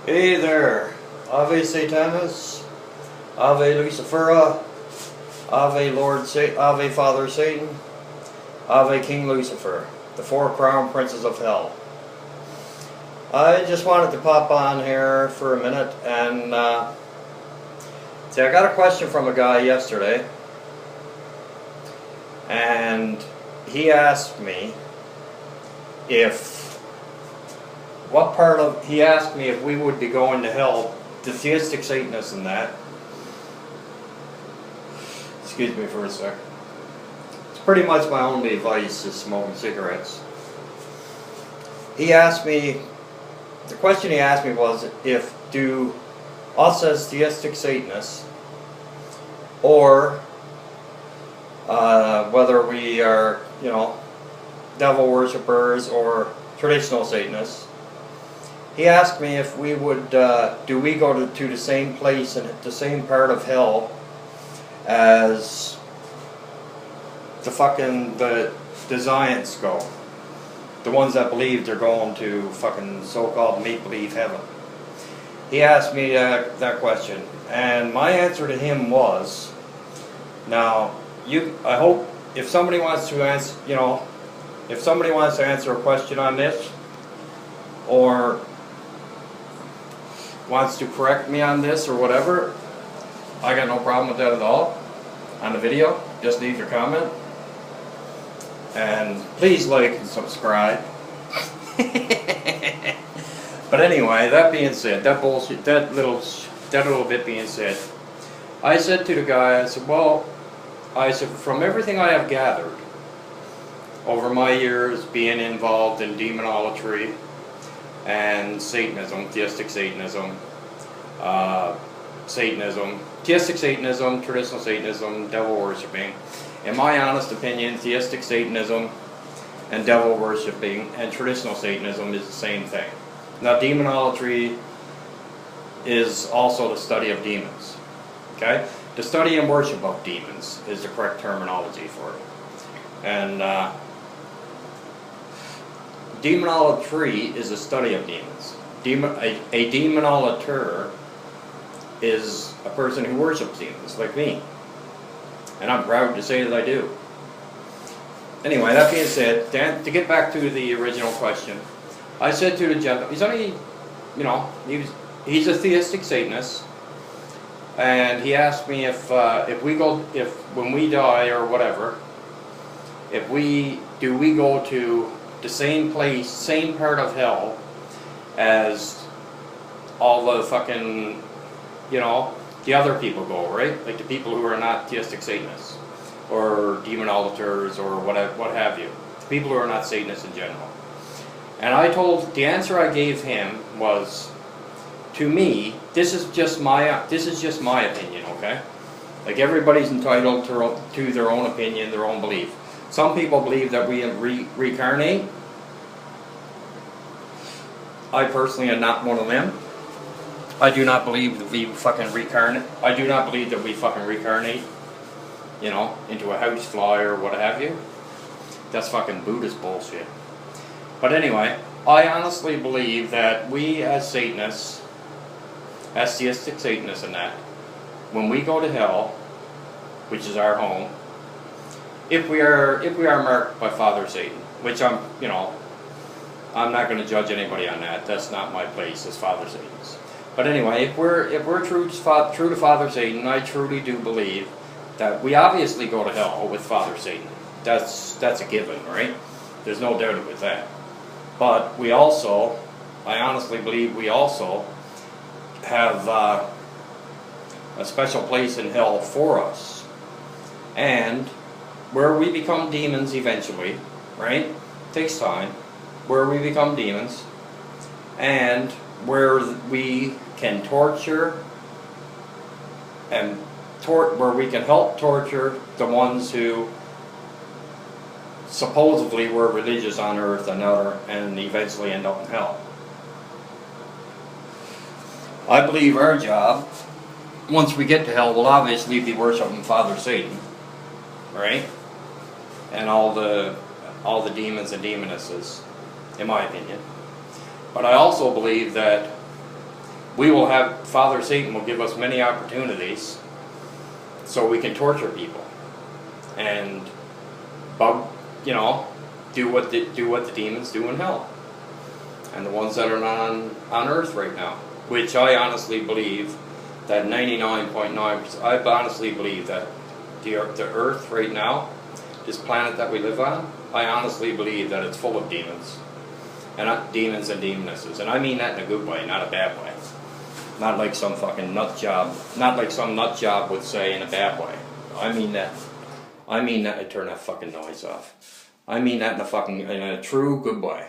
Hey there, Ave Satanis, Ave Lucifera, Ave Ave Father Satan, Ave King Lucifer, the four crown princes of hell. I just wanted to pop on here for a minute and see, I got a question from a guy yesterday, and he asked me he asked me if we would be going to hell, the Theistic Satanists and that. Excuse me for a sec. It's pretty much my only vice is smoking cigarettes. He asked me, the question he asked me was if do us as Theistic Satanists, or whether we are, devil worshippers or traditional Satanists. He asked me if we would, do we go to the same place and the same part of hell as the Zionists go. The ones that believe they're going to fucking so-called make-believe heaven. He asked me that question, and my answer to him was, now, I hope if somebody wants to answer, if somebody wants to answer a question on this, or wants to correct me on this or whatever, I got no problem with that at all. On the video, just leave your comment. And please like and subscribe. But anyway, that being said, that little bit being said, I said to the guy, I said, from everything I have gathered over my years being involved in demonolatry and Satanism, Theistic Satanism, Theistic Satanism, traditional Satanism, devil worshipping. In my honest opinion, Theistic Satanism and devil worshipping and traditional Satanism is the same thing. Now, demonolatry is also the study of demons. Okay? The study and worship of demons is the correct terminology for it. And demonolatry is a study of demons. A demonolator is a person who worships demons, like me. And I'm proud to say that I do. Anyway, that being said, to get back to the original question, I said to the gentleman, he's only, he's a Theistic Satanist, and he asked me if when we die or whatever, do we go to the same place, same part of hell as all the fucking, the other people go, right? Like the people who are not Theistic Satanists or demonolators or what have you. The people who are not Satanists in general. And the answer I gave him was, to me, this is just my opinion, okay? Like everybody's entitled to their own opinion, their own belief. Some people believe that we reincarnate. I personally am not one of them. I do not believe that we fucking reincarnate. I do not believe that we fucking reincarnate, into a housefly or what have you. That's fucking Buddhist bullshit. But anyway, I honestly believe that we as Satanists, as Theistic Satanists and that, when we go to hell, which is our home, if we are marked by Father Satan, which I'm not going to judge anybody on that. That's not my place as Father Satan's. But anyway, if we're true to Father Satan, I truly do believe that we obviously go to hell with Father Satan. That's a given, right? There's no doubt with that. But I honestly believe we also have a special place in hell for us. And where we become demons eventually, right? Takes time. Where we become demons, and where we can torture and where we can help torture the ones who supposedly were religious on earth and eventually end up in hell. I believe our job, once we get to hell, will obviously be worshiping Father Satan, right? And all the demons and demonesses, in my opinion. But I also believe that we will have, Father Satan will give us many opportunities so we can torture people and bug, you know, do what the demons do in hell, and the ones that are on earth right now, which I honestly believe that 99.9%, I honestly believe that the earth right now, this planet that we live on, I honestly believe that it's full of demons, and not demons and demonesses, and I mean that in a good way, not a bad way. Not like some fucking nut job, not like some nut job would say in a bad way. I mean that, I turn that fucking noise off. I mean that in a true good way.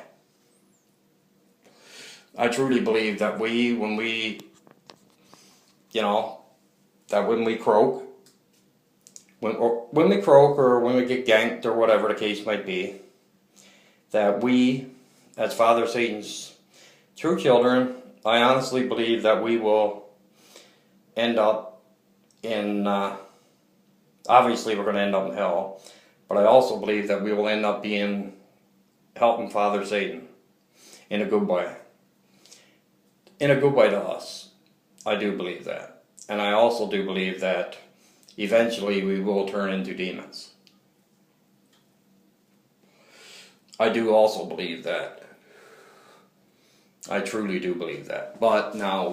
I truly believe that when we croak, when we croak or when we get ganked or whatever the case might be, that we, as Father Satan's true children, I honestly believe that we will end up in, obviously we're going to end up in hell, but I also believe that we will end up helping Father Satan in a good way. In a good way to us. I do believe that. And I also do believe that eventually we will turn into demons. I do also believe that. I truly do believe that. But now,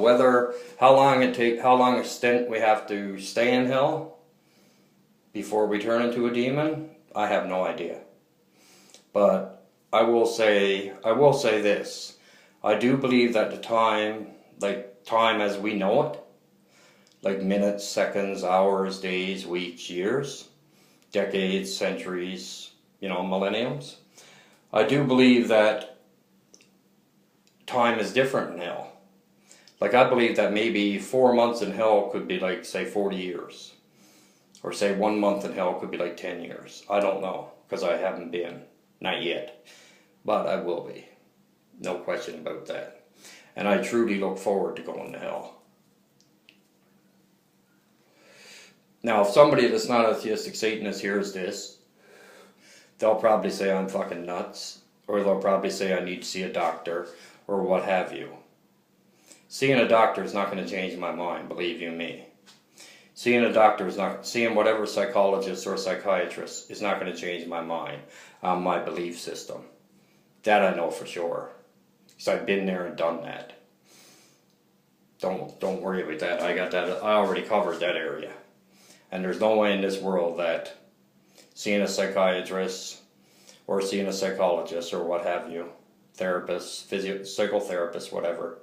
how long a stint we have to stay in hell before we turn into a demon, I have no idea. But I will say this. I do believe that the time as we know it, like minutes, seconds, hours, days, weeks, years, decades, centuries, millenniums, I do believe that time is different in hell. Like, I believe that maybe 4 months in hell could be like, say, 40 years. Or say 1 month in hell could be like 10 years. I don't know, because I haven't been. Not yet. But I will be. No question about that. And I truly look forward to going to hell. Now, if somebody that's not a Thestic Satanist hears this, they'll probably say I'm fucking nuts. Or they'll probably say I need to see a doctor, or what have you. Seeing a doctor is not going to change my mind, believe you me. Seeing whatever psychologist or psychiatrist is not going to change my mind on my belief system. That I know for sure. Because I've been there and done that. Don't worry about that. I already covered that area. And there's no way in this world that seeing a psychiatrist or seeing a psychologist or what have you, therapist, psychotherapist, whatever,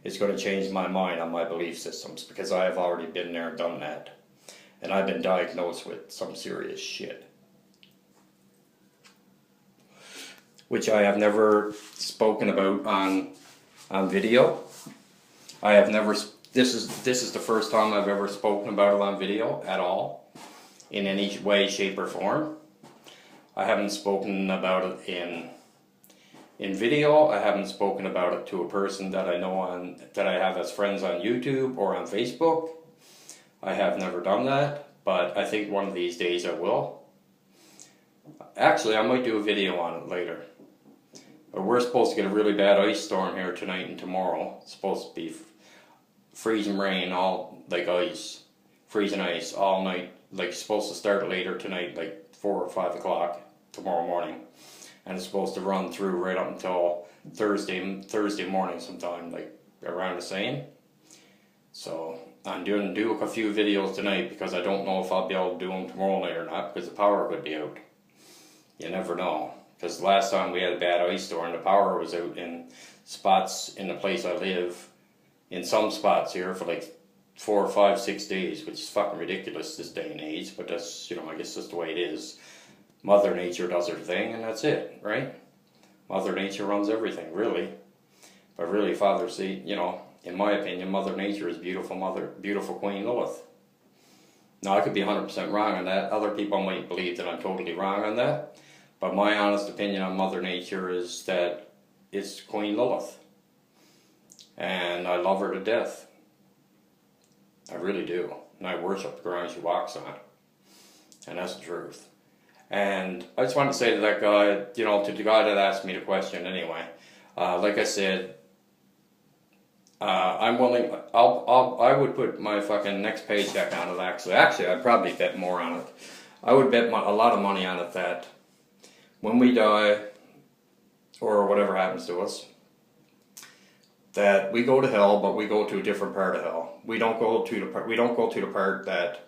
is going to change my mind on my belief systems, because I have already been there and done that. And I've been diagnosed with some serious shit. Which I have never spoken about on video. I have never, this is the first time I've ever spoken about it on video at all, in any way, shape, or form. I haven't spoken about it in video. I haven't spoken about it to a person that I know that I have as friends on YouTube or on Facebook. I have never done that, but I think one of these days I will. Actually, I might do a video on it later. We're supposed to get a really bad ice storm here tonight and tomorrow. It's supposed to be freezing rain, all like ice, freezing ice all night. Like, it's supposed to start later tonight, like 4 or 5 o'clock tomorrow morning, and it's supposed to run through right up until Thursday morning sometime, like around the same. So I'm do a few videos tonight, because I don't know if I'll be able to do them tomorrow night or not, because the power could be out. You never know. Because the last time we had a bad ice storm, the power was out in spots in the place I live, in some spots here, for like 4 or 5, 6 days, which is fucking ridiculous this day and age, but that's, I guess that's the way it is. Mother Nature does her thing, and that's it, right? Mother Nature runs everything, really. But really, Father Satan, in my opinion, Mother Nature is beautiful Queen Lilith. Now, I could be 100% wrong on that. Other people might believe that I'm totally wrong on that. But my honest opinion on Mother Nature is that it's Queen Lilith. And I love her to death. I really do. And I worship the ground she walks on. And that's the truth. And I just wanted to say to that guy, to the guy that asked me the question anyway, like I said, I'm willing. I would put my fucking next paycheck on it. Actually, I'd probably bet more on it. I would bet a lot of money on it that when we die, or whatever happens to us, that we go to hell, but we go to a different part of hell. We don't go to the part. We don't go to the part that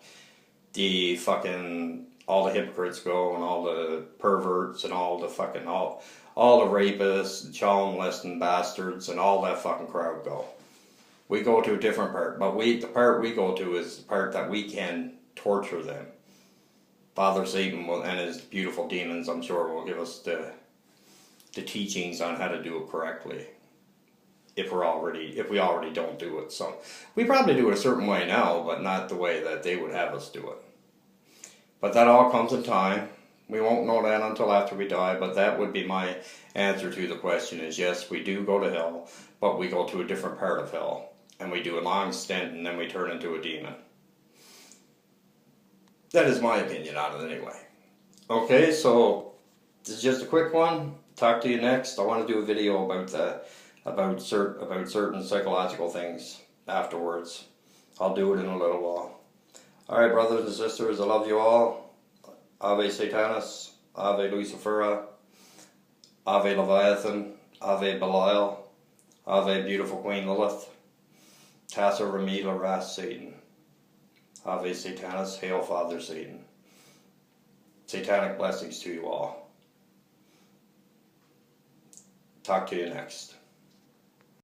the fucking all the hypocrites go, and all the perverts, and all the fucking all the rapists, and child molesting bastards, and all that fucking crowd go. We go to a different part, but the part we go to is the part that we can torture them. Father Satan and his beautiful demons, I'm sure, will give us the teachings on how to do it correctly. If we already don't do it. So we probably do it a certain way now, but not the way that they would have us do it. But that all comes in time. We won't know that until after we die, but that would be my answer to the question is yes, we do go to hell, but we go to a different part of hell. And we do a long stint, and then we turn into a demon. That is my opinion on it anyway. Okay, so this is just a quick one. Talk to you next. I want to do a video about certain psychological things afterwards. I'll do it in a little while. Alright, brothers and sisters, I love you all. Ave Satanas, Ave Lucifera, Ave Leviathan, Ave Belial, Ave Beautiful Queen Lilith, Tassa Ramila Ras Satan, Ave Satanas, Hail Father Satan. Satanic blessings to you all. Talk to you next.